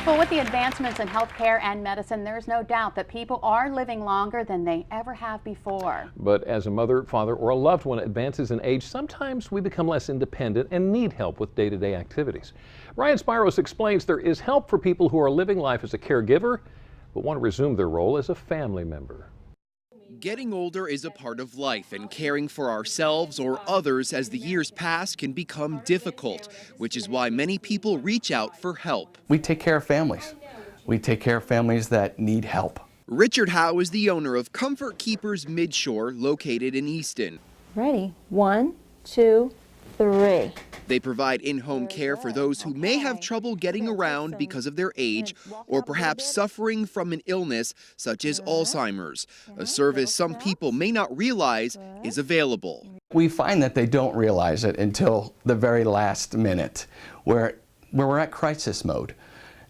Well, with the advancements in healthcare and medicine, there's no doubt that people are living longer than they ever have before. But as a mother, father, or a loved one advances in age, sometimes we become less independent and need help with day-to-day activities. Brian Spiros explains there is help for people who are living life as a caregiver, but want to resume their role as a family member. Getting older is a part of life, and caring for ourselves or others as the years pass can become difficult, which is why many people reach out for help. We take care of families. We take care of families that need help. Richard Howe is the owner of Comfort Keepers Midshore, located in Easton. Ready? 1, 2, 3. They provide in-home care for those who may have trouble getting around because of their age or perhaps suffering from an illness such as Alzheimer's, a service some people may not realize is available. We find that they don't realize it until the very last minute, where we're at crisis mode.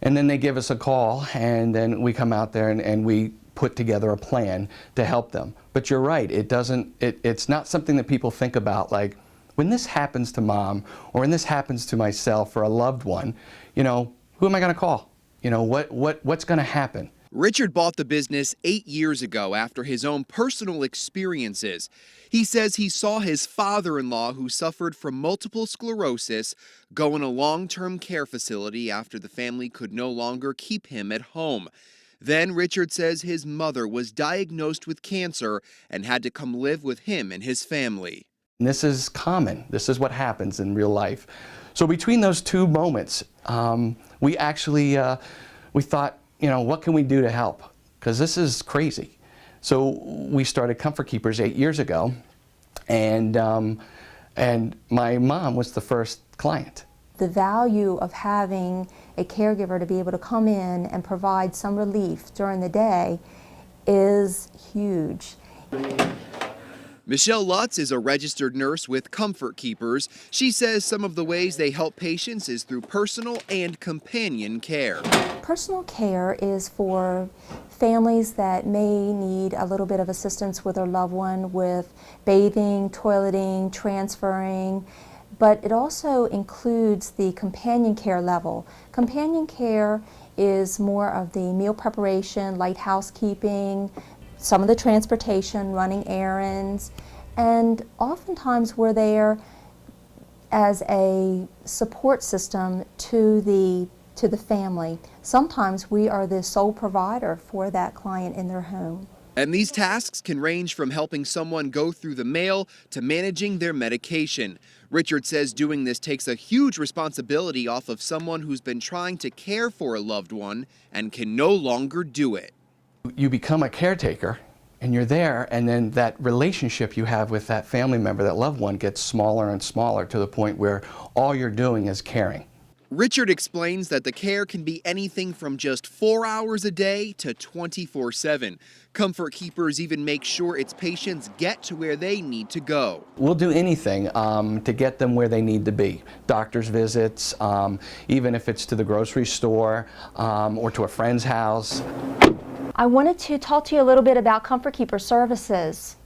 And then they give us a call, and then we come out there and we put together a plan to help them. But you're right, it's not something that people think about, like, when this happens to mom, or when this happens to myself or a loved one, you know, who am I going to call? You know, what's going to happen? Richard bought the business 8 years ago after his own personal experiences. He says he saw his father-in-law, who suffered from multiple sclerosis, go in a long-term care facility after the family could no longer keep him at home. Then Richard says his mother was diagnosed with cancer and had to come live with him and his family. And this is common. This is what happens in real life. So between those two moments, we actually we thought, you know, what can we do to help? Because this is crazy. So we started Comfort Keepers 8 years ago, and my mom was the first client. The value of having a caregiver to be able to come in and provide some relief during the day is huge. Michelle Lutz is a registered nurse with Comfort Keepers. She says some of the ways they help patients is through personal and companion care. Personal care is for families that may need a little bit of assistance with their loved one with bathing, toileting, transferring, but it also includes the companion care level. Companion care is more of the meal preparation, light housekeeping, some of the transportation, running errands, and oftentimes we're there as a support system to the family. Sometimes we are the sole provider for that client in their home. And these tasks can range from helping someone go through the mail to managing their medication. Richard says doing this takes a huge responsibility off of someone who's been trying to care for a loved one and can no longer do it. You become a caretaker, and you're there, and then that relationship you have with that family member, that loved one, gets smaller and smaller to the point where all you're doing is caring. Richard explains that the care can be anything from just 4 hours a day to 24/7. Comfort Keepers even make sure its patients get to where they need to go. We'll do anything to get them where they need to be. Doctor's visits, even if it's to the grocery store or to a friend's house. I wanted to talk to you a little bit about Comfort Keeper services.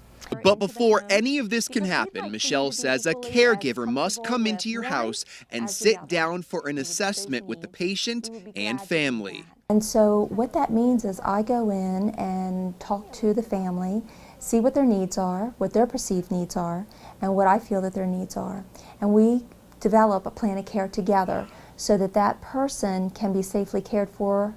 But before any of this can happen, Michelle says a caregiver must come into your house and sit down for an assessment with the patient and family. And so what that means is I go in and talk to the family, see what their needs are, what their perceived needs are, and what I feel that their needs are. And we develop a plan of care together so that that person can be safely cared for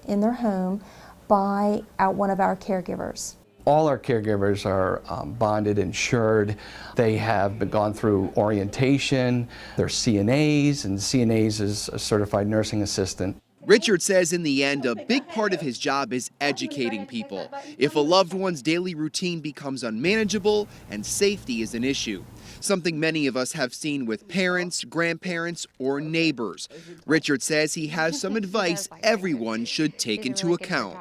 in their home by one of our caregivers. All our caregivers are bonded, insured. They have gone through orientation. They're CNAs, and CNAs is a certified nursing assistant. Richard says in the end, a big part of his job is educating people. If a loved one's daily routine becomes unmanageable and safety is an issue, something many of us have seen with parents, grandparents, or neighbors. Richard says he has some advice everyone should take into account.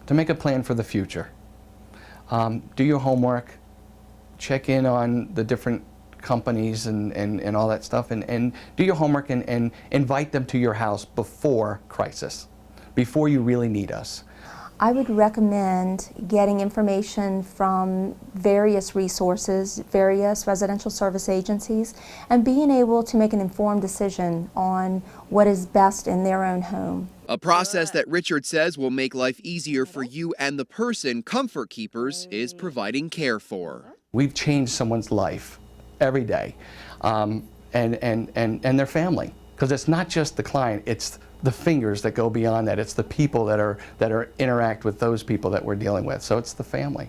To make a plan for the future. Do your homework, check in on the different companies and all that stuff, and do your homework and invite them to your house before crisis, before you really need us. I would recommend getting information from various resources, various residential service agencies, and being able to make an informed decision on what is best in their own home. A process that Richard says will make life easier for you and the person Comfort Keepers is providing care for. We've changed someone's life every day, and their family. Because it's not just the client, it's the fingers that go beyond that. It's the people that interact with those people that we're dealing with. So it's the family.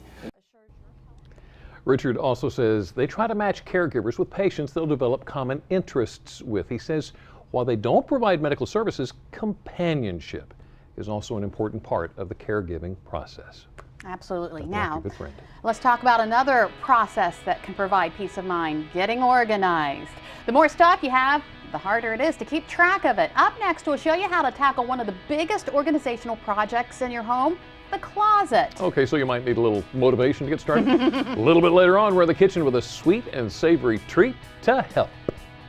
Richard also says they try to match caregivers with patients they'll develop common interests with. He says while they don't provide medical services, companionship is also an important part of the caregiving process. Absolutely. Like Now, a good friend. let's talk about another process that can provide peace of mind, getting organized. The more stuff you have, the harder it is to keep track of it. Up next, we'll show you how to tackle one of the biggest organizational projects in your home, the closet. Okay, so you might need a little motivation to get started. A little bit later on, we're in the kitchen with a sweet and savory treat to help.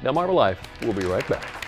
Delmarva Life, we'll be right back.